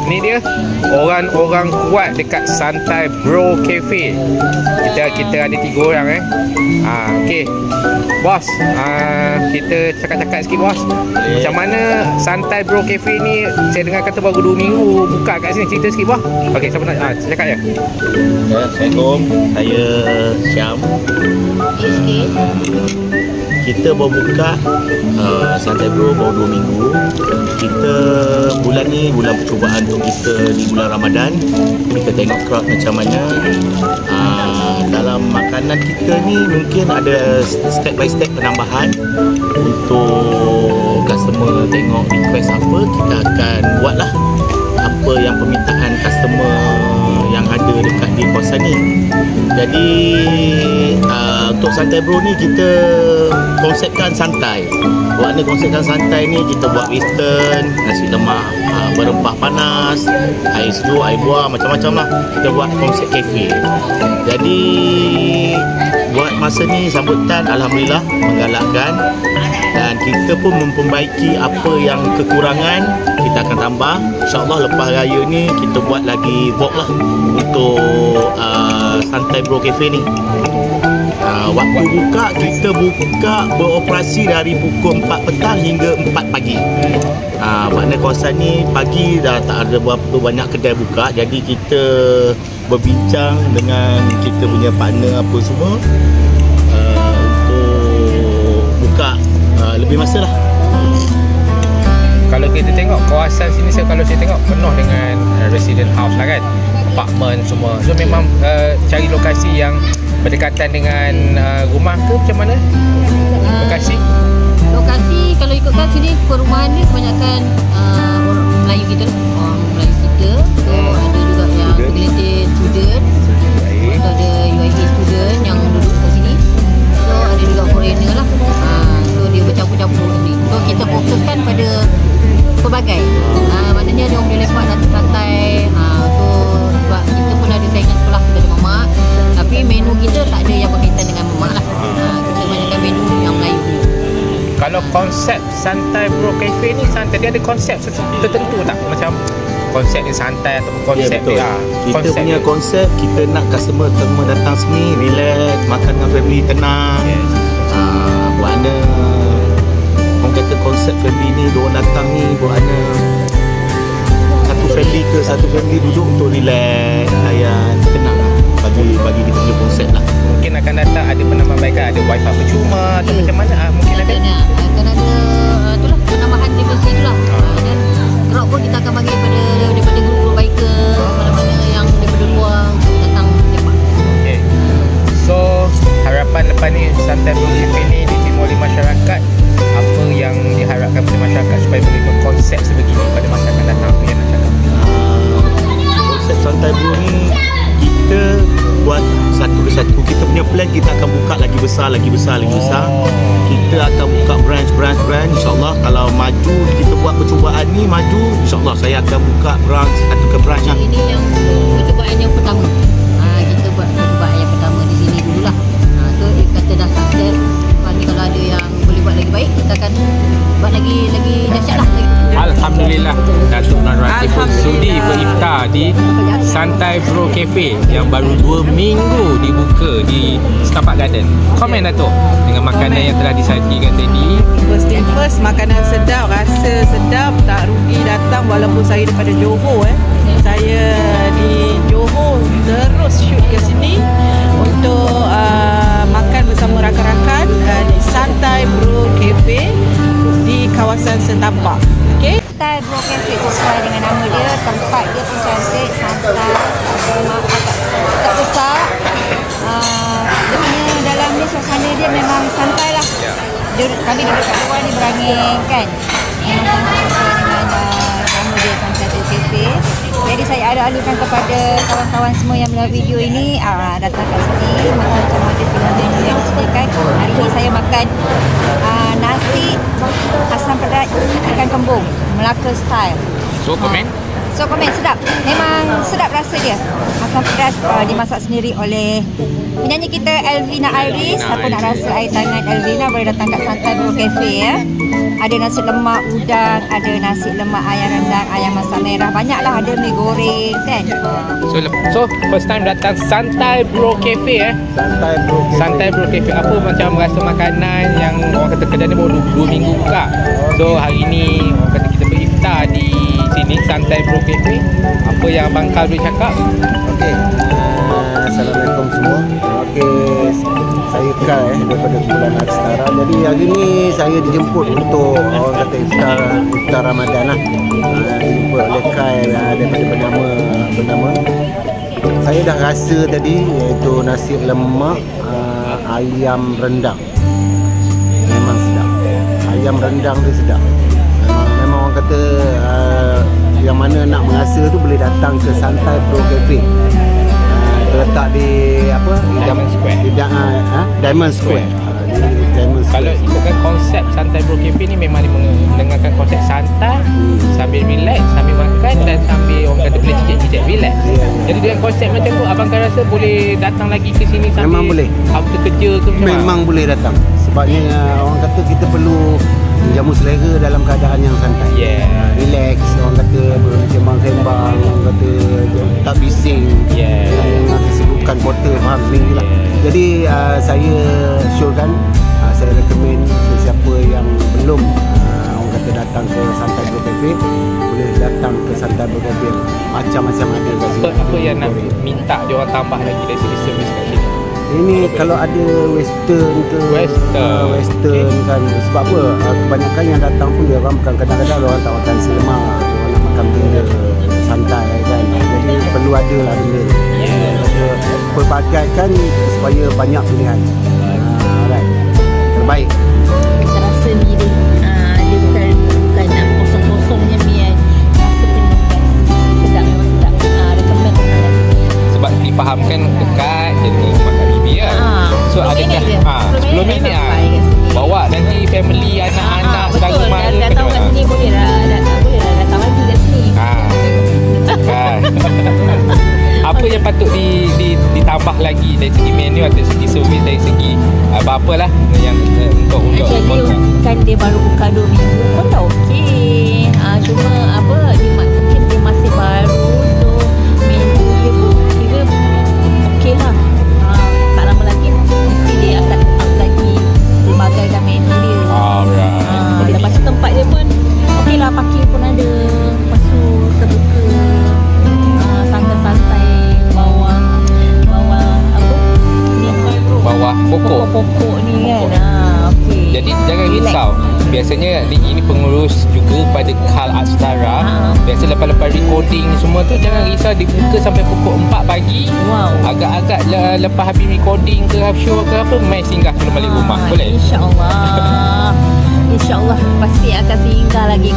Ni dia orang-orang kuat dekat Santai Bro Cafe. Kita ada 3 orang okey. Bos, kita cakap-cakap sikit bos. Macam mana Santai Bro Cafe ni? Saya dengar kata baru 2 minggu buka kat sini. Cerita sikit bos. Okey, siapa nak cakap ya? Assalamualaikum. Saya Syam. Kita baru buka Santai Bro baru 2 minggu. Kita bulan ni bulan percubaan untuk kita di bulan Ramadan. Kita tengok crowd macam mana. Dalam makanan kita ni mungkin ada step by step penambahan untuk customer tengok request apa, kita akan buatlah apa yang permintaan customer yang ada dekat di kawasan ni. Jadi untuk Santai Bro ni kita konsepkan santai. Buatnya konsepkan santai ni kita buat western, nasi lemak berempah panas, air sejuk, air buah, macam-macam lah. Kita buat konsep kafe. Jadi buat masa ni sambutan alhamdulillah menggalakkan, dan kita pun memperbaiki apa yang kekurangan kita akan tambah. InsyaAllah lepas raya ni kita buat lagi vlog lah untuk Santai Bro Cafe ni. Waktu buka, kita buka beroperasi dari pukul 4 petang hingga 4 pagi. Maknanya kawasan ni pagi dah tak ada berapa banyak kedai buka. Jadi kita berbincang dengan kita punya partner apa semua untuk buka lebih masa lah. Kalau kita tengok kawasan sini, kalau saya tengok penuh dengan resident house lah kan, apartment semua. So memang cari lokasi yang berdekatan dengan rumah ke macam mana? Lokasi kalau ikutkan sini perumahan ni kebanyakan orang Melayu kita lah, orang Melayu kita. So ada juga yang segelintir student, atau ada UIA student yang duduk kat sini. So ada juga foreigner lah. So dia bercampur-campur ni. So kita fokuskan pada pelbagai. Maknanya dia orang boleh lepak santai. So sebab kita pun ada saingan sekolah, kita ada mamak. Tapi menu kita tak ada yang berkaitan dengan mamak lah. Kita banyakkan menu yang Melayu ni. Kalau konsep Santai Bro Cafe ni santai, dia ada konsep tertentu tak? Macam konsep dia santai ataupun konsep dia kita konsep punya dia. Konsep kita nak customer datang sini relax, makan dengan family tenang. Buatnya orang kata konsep family ni, diorang datang ni buatnya satu family duduk untuk relax, layan, tenang lah. Bagi kita punya konsep lah. Mungkin akan datang ada penambahbaikan, ada wifi percuma atau macam mana? Mungkin ada itulah penambahan dimensi itulah. Dan crowd pun kita akan bagi daripada guru biker, mana-mana yang daripada luar datang lepak. Okay. So harapan lepas ni Santai Bro Cafe ni diterima oleh masyarakat, apa yang diharapkan pada masyarakat supaya boleh berkonsep sebegini pada masa akan datang? Apa yang nak cakap? Konsep Santai Bro ni kita buat satu persatu. Kita punya plan, kita akan buka lagi besar. Kita akan buka branch. InsyaAllah kalau maju, kita buat percubaan ni maju, InsyaAllah saya akan buka branch, satu ke branch lah. Ini yang percubaan yang pertama. Kita buat percubaan yang pertama di sini dululah. So kata dah sukses, lepas ni kalau ada yang boleh buat lagi baik, kita akan buat lagi dahsyat lah. Alhamdulillah, Datuk Nur Ratib pun sudi beriftar di Santai Bro Cafe yang baru 2 minggu dibuka di Setapak Garden. Komen Datuk dengan makanan yang telah disajikan tadi. First thing first, makanan sedap, rasa sedap, tak rugi datang walaupun saya daripada Johor. Saya di Johor terus shoot ke sini untuk makan bersama rakan-rakan di Santai Bro Cafe di kawasan Setapak. Okay? Santai Bro Cafe sesuai dengan nama dia, tempat dia pun cantik, santai, tak besar. Dia punya dalam ni suasana dia memang santai lah. Kami duduk kat luar ni berangin kan. Memang sangat sesuai dengan nama dia, Santai Bro Cafe. Jadi saya alih-alihkan kepada kawan-kawan semua yang melihat video ini, datang kat sini, macam ada menu yang disediakan. Hari ini saya makan nasi asam pedas ikan kembung Melaka style. So komen? So komen sedap. Memang sedap rasa dia. Asam pedas dimasak sendiri oleh penyanyi kita Elvina Iris. Siapa nak rasa air tangan Elvina boleh datang kat Santai Bro Cafe ya. Ada nasi lemak udang, ada nasi lemak ayam rendang, ayam masak merah. Banyaklah, ada mi goreng kan. So first time datang Santai Bro Cafe Santai Bro Cafe. Santai Bro Cafe. Apa macam rasa makanan yang orang kata kedai ni baru 2 minggu buka. So hari ni orang kata kita beriftar di sini Santai Bro Cafe. Apa yang Abang Kal boleh cakap? Okey. Assalamualaikum semua. Okey, saya Kal daripada Kumpulan Aksara. Jadi hari ni saya dijemput untuk orang kata iftar Ramadan lah. Dijemput oleh Kal daripada bernama. Saya dah rasa tadi iaitu nasi lemak ayam rendang. Memang sedap. Ayam rendang dia sedap. Memang orang kata yang mana nak merasa tu boleh datang ke Santai Bro Cafe. Terletak di apa? Diamond Square. Diamond Square. Diamond Square. Kalau ikutkan konsep Santai Bro Cafe ni memang dia mendengarkan konsep santai, sambil relax, sambil makan dan sambil orang kata boleh cicit-cicit relax. Jadi dengan konsep macam tu abang kan rasa boleh datang lagi ke sini sambil Memang boleh. after kerja ke macam Memang boleh datang. Sebabnya orang kata kita perlu menjamu selera dalam keadaan yang santai. Relax, orang kata bersembang-sembang, orang kata tak bising. Dengan kesibukan kota, faham sendiri lah. Jadi saya syorkan, saya recommend sesiapa yang belum orang kata datang ke Santai Bro Cafe, boleh datang ke Santai Bro Cafe. Macam-macam ada kat sini. apa yang nak minta dia orang tambah lagi dari segi servis kat sini? Ini kalau ada western ke western kan, sebab apa kebanyakan yang datang pun dia orang bukan, kadang-kadang orang tak makan nasi lemak, orang nak makan benda santai kan, jadi perlu ada lah benda pelbagaikan supaya banyak pilihan. Right. Terbaik. Saya rasa ni dia bukan nak kosong-kosongnya mi kan. Rasa penuh kan. Sedap, memang sedap. Recommend orang kat sini. Sebab difahamkan dekat jadi makan bibi kan. So 10 minit je. adakah 10 minit sampai kat sini. bawa nanti family anak-anak saudara betul. mara Dah tahu kat sini boleh lah datang lagi kat sini. Kan. Apa yang patut ditambah lagi dari segi menu atau segi servis, dari segi apa-apa lah yang untuk Jadi kan dia baru buka 2 minggu pun dah okey. Cuma apa mungkin dia masih baru, so menu dia pun kira okey lah. Tak lama lagi mesti dia akan up lagi pelbagaikan menu dia. Lepas tu tempat dia pun okey lah, parking pun ada. Lepas tu terbuka, santai-santai bawah pokok ni kan. Okey. Jadi jangan risau. Biasanya ini pengurus juga pada Kal Aksara. Biasa lepas-lepas recording semua tu jangan risau, dibuka sampai pukul 4 pagi. Agak-agak lepas habis recording ke half show ke apa, mai singgah kembali rumah. Boleh? InsyaAllah. InsyaAllah pasti akan singgah lagi.